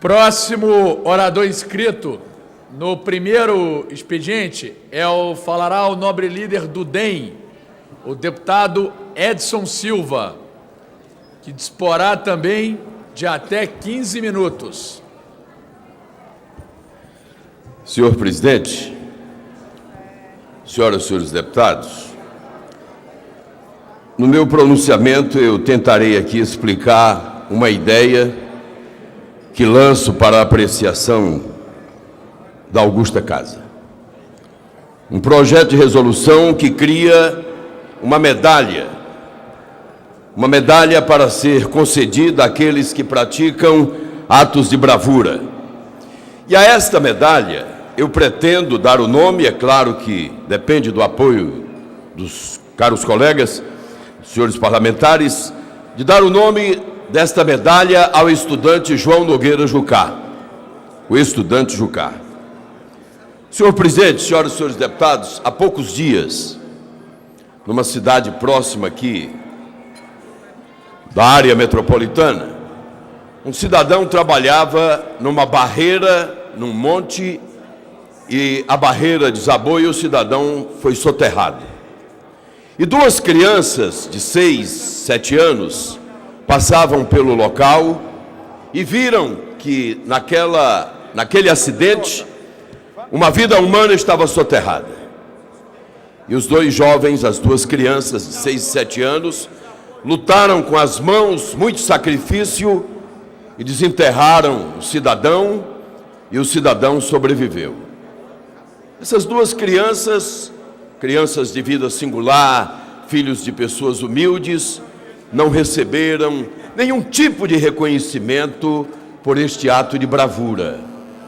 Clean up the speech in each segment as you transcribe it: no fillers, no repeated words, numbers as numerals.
Próximo orador inscrito no primeiro expediente falará o nobre líder do DEM, o deputado Edson Silva, que disporá também de até 15 minutos. Senhor presidente, senhoras e senhores deputados, no meu pronunciamento eu tentarei aqui explicar uma ideia que lanço para a apreciação da augusta Casa. Um projeto de resolução que cria uma medalha para ser concedida àqueles que praticam atos de bravura. E a esta medalha eu pretendo dar o nome, é claro que depende do apoio dos caros colegas, senhores parlamentares, de dar o nome desta medalha ao estudante João Nogueira Jucá, o estudante Jucá. Senhor presidente, senhoras e senhores deputados, há poucos dias, numa cidade próxima aqui da área metropolitana, um cidadão trabalhava numa barreira, num monte, e a barreira desabou e o cidadão foi soterrado. E duas crianças de 6, 7 anos passavam pelo local e viram que naquele acidente uma vida humana estava soterrada. E os dois jovens, as duas crianças de 6 e 7 anos, lutaram com as mãos, muito sacrifício, e desenterraram o cidadão, e o cidadão sobreviveu. Essas duas crianças de vida singular, filhos de pessoas humildes, não receberam nenhum tipo de reconhecimento por este ato de bravura.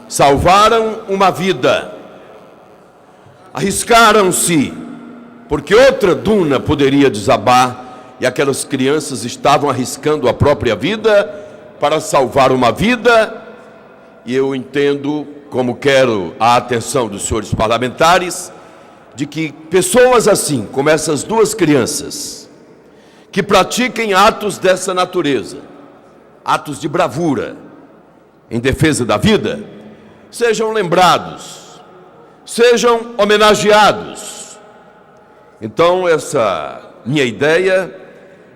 Salvaram uma vida, arriscaram-se, porque outra duna poderia desabar, e aquelas crianças estavam arriscando a própria vida para salvar uma vida, e eu entendo, como quero a atenção dos senhores parlamentares, de que pessoas assim, como essas duas crianças, que pratiquem atos dessa natureza, atos de bravura, em defesa da vida, sejam lembrados, sejam homenageados. Então, essa minha ideia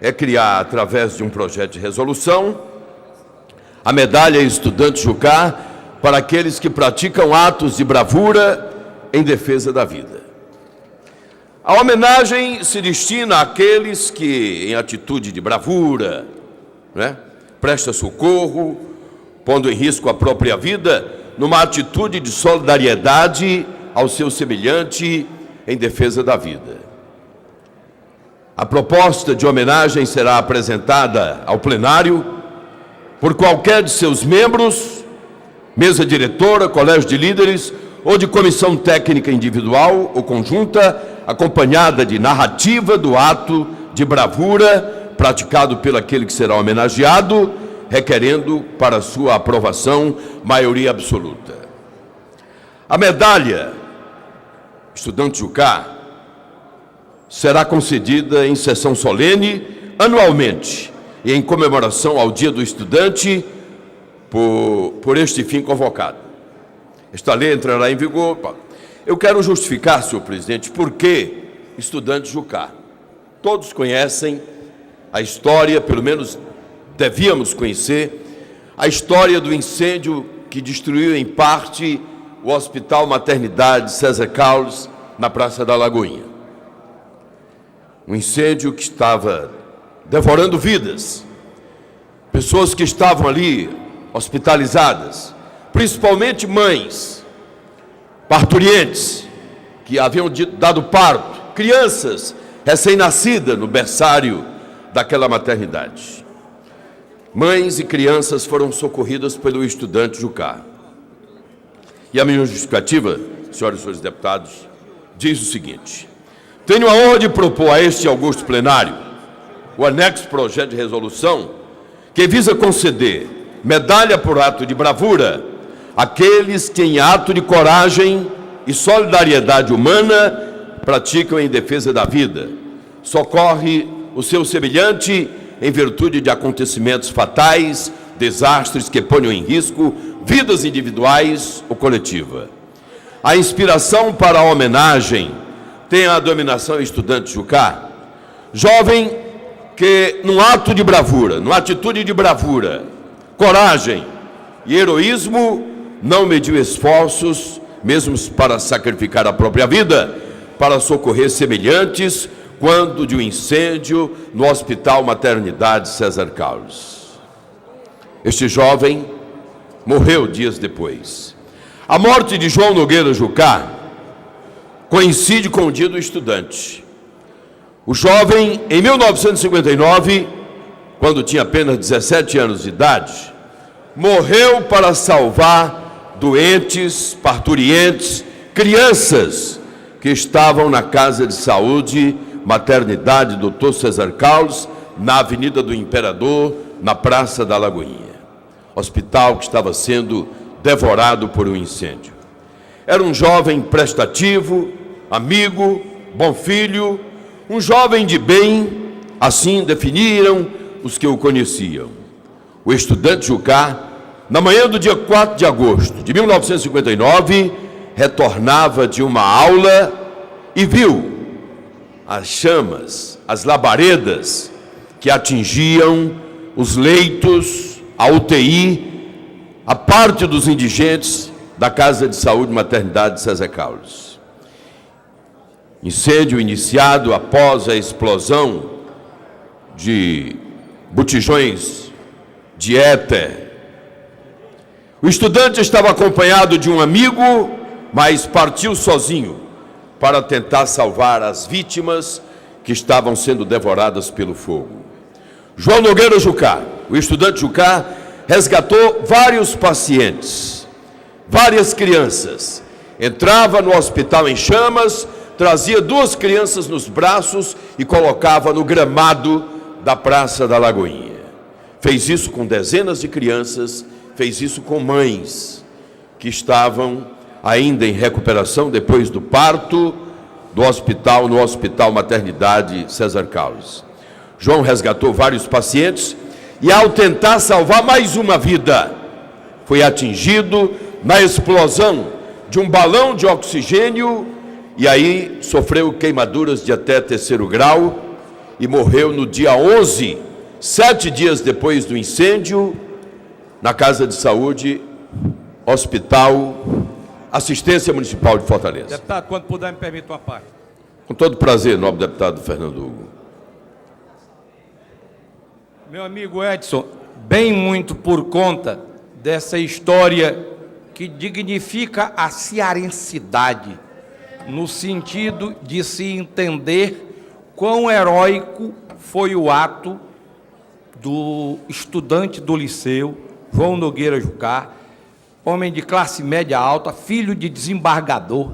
é criar, através de um projeto de resolução, a medalha Estudante Jucá para aqueles que praticam atos de bravura em defesa da vida. A homenagem se destina àqueles que, em atitude de bravura, presta socorro, pondo em risco a própria vida, numa atitude de solidariedade ao seu semelhante em defesa da vida. A proposta de homenagem será apresentada ao plenário por qualquer de seus membros, mesa diretora, colégio de líderes ou de comissão técnica individual ou conjunta, acompanhada de narrativa do ato de bravura praticado pelo aquele que será homenageado, requerendo para sua aprovação maioria absoluta. A medalha Estudante Jucá será concedida em sessão solene anualmente e em comemoração ao Dia do Estudante por este fim convocado. Esta lei entrará em vigor. Eu quero justificar, senhor presidente, por que Estudante Jucá. Todos conhecem a história, pelo menos devíamos conhecer, a história do incêndio que destruiu em parte o Hospital Maternidade César Carlos, na Praça da Lagoinha. Um incêndio que estava devorando vidas, pessoas que estavam ali hospitalizadas, principalmente mães, parturientes, que haviam dado parto, crianças recém-nascidas no berçário daquela maternidade. Mães e crianças foram socorridas pelo Estudante Jucá. E a minha justificativa, senhoras e senhores deputados, diz o seguinte: tenho a honra de propor a este augusto plenário o anexo projeto de resolução que visa conceder medalha por ato de bravura àqueles que em ato de coragem e solidariedade humana praticam em defesa da vida, socorre o seu semelhante em virtude de acontecimentos fatais desastres que ponham em risco vidas individuais ou coletiva. A inspiração para a homenagem tem a denominação Estudante Jucá, jovem que, num ato de bravura, numa atitude de bravura, coragem e heroísmo, não mediu esforços, mesmo para sacrificar a própria vida, para socorrer semelhantes, quando de um incêndio no Hospital Maternidade César Carlos. Este jovem morreu dias depois. A morte de João Nogueira Jucá coincide com o dia do estudante. O jovem, em 1959, quando tinha apenas 17 anos de idade, morreu para salvar doentes, parturientes, crianças que estavam na Casa de Saúde Maternidade Dr. César Carlos, na Avenida do Imperador, na Praça da Lagoinha. Hospital que estava sendo devorado por um incêndio. Era um jovem prestativo, amigo, bom filho, um jovem de bem, assim definiram os que o conheciam. O estudante Jucá, na manhã do dia 4 de agosto de 1959, retornava de uma aula e viu as chamas, as labaredas que atingiam os leitos, a UTI, a parte dos indigentes da Casa de Saúde Maternidade César Carlos. Incêndio iniciado após a explosão de botijões de éter. O estudante estava acompanhado de um amigo, mas partiu sozinho para tentar salvar as vítimas que estavam sendo devoradas pelo fogo. João Nogueira Jucá, o estudante Jucá, resgatou vários pacientes, várias crianças. Entrava no hospital em chamas, trazia 2 crianças nos braços e colocava no gramado da Praça da Lagoinha. Fez isso com dezenas de crianças, fez isso com mães que estavam ainda em recuperação depois do parto do hospital, no Hospital Maternidade César Carlos. João resgatou vários pacientes e, ao tentar salvar mais uma vida, foi atingido na explosão de um balão de oxigênio e aí sofreu queimaduras de até 3º grau e morreu no dia 11, 7 dias depois do incêndio, na Casa de Saúde, Hospital Assistência Municipal de Fortaleza. Deputado, quando puder, me permita uma parte. Com todo prazer, nobre deputado Fernando Hugo. Meu amigo Edson, bem muito por conta dessa história que dignifica a cearensidade, no sentido de se entender quão heróico foi o ato do estudante do liceu, João Nogueira Jucá, homem de classe média alta, filho de desembargador,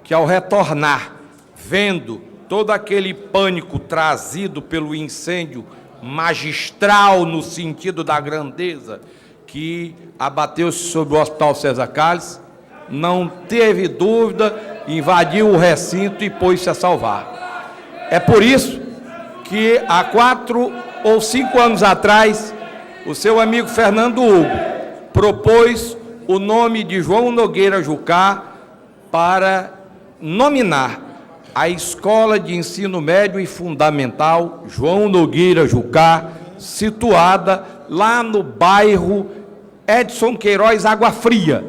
que ao retornar, vendo todo aquele pânico trazido pelo incêndio magistral no sentido da grandeza que abateu-se sobre o Hospital César Carlos, não teve dúvida, invadiu o recinto e pôs-se a salvar. É por isso que há 4 ou 5 anos atrás, o seu amigo Fernando Hugo propôs o nome de João Nogueira Jucá para nominar a Escola de Ensino Médio e Fundamental João Nogueira Jucá, situada lá no bairro Edson Queiroz Água Fria,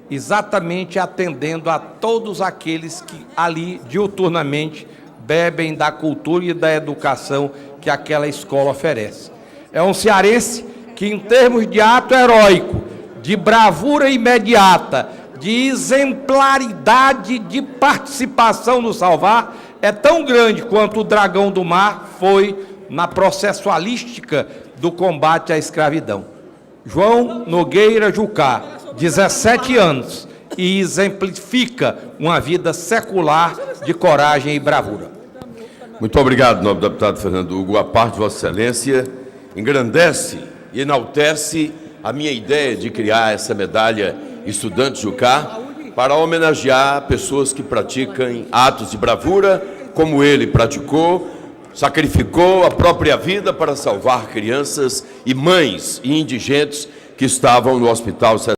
exatamente atendendo a todos aqueles que ali diuturnamente bebem da cultura e da educação que aquela escola oferece. É um cearense que, em termos de ato heróico, de bravura imediata, de exemplaridade de participação no salvar, é tão grande quanto o Dragão do Mar foi na processualística do combate à escravidão. João Nogueira Jucá, 17 anos, e exemplifica uma vida secular de coragem e bravura. Muito obrigado, nobre deputado Fernando Hugo. A parte de Vossa Excelência engrandece e enaltece a minha ideia de criar essa medalha Estudante Jucá para homenagear pessoas que praticam atos de bravura, como ele praticou, sacrificou a própria vida para salvar crianças e mães e indigentes que estavam no hospital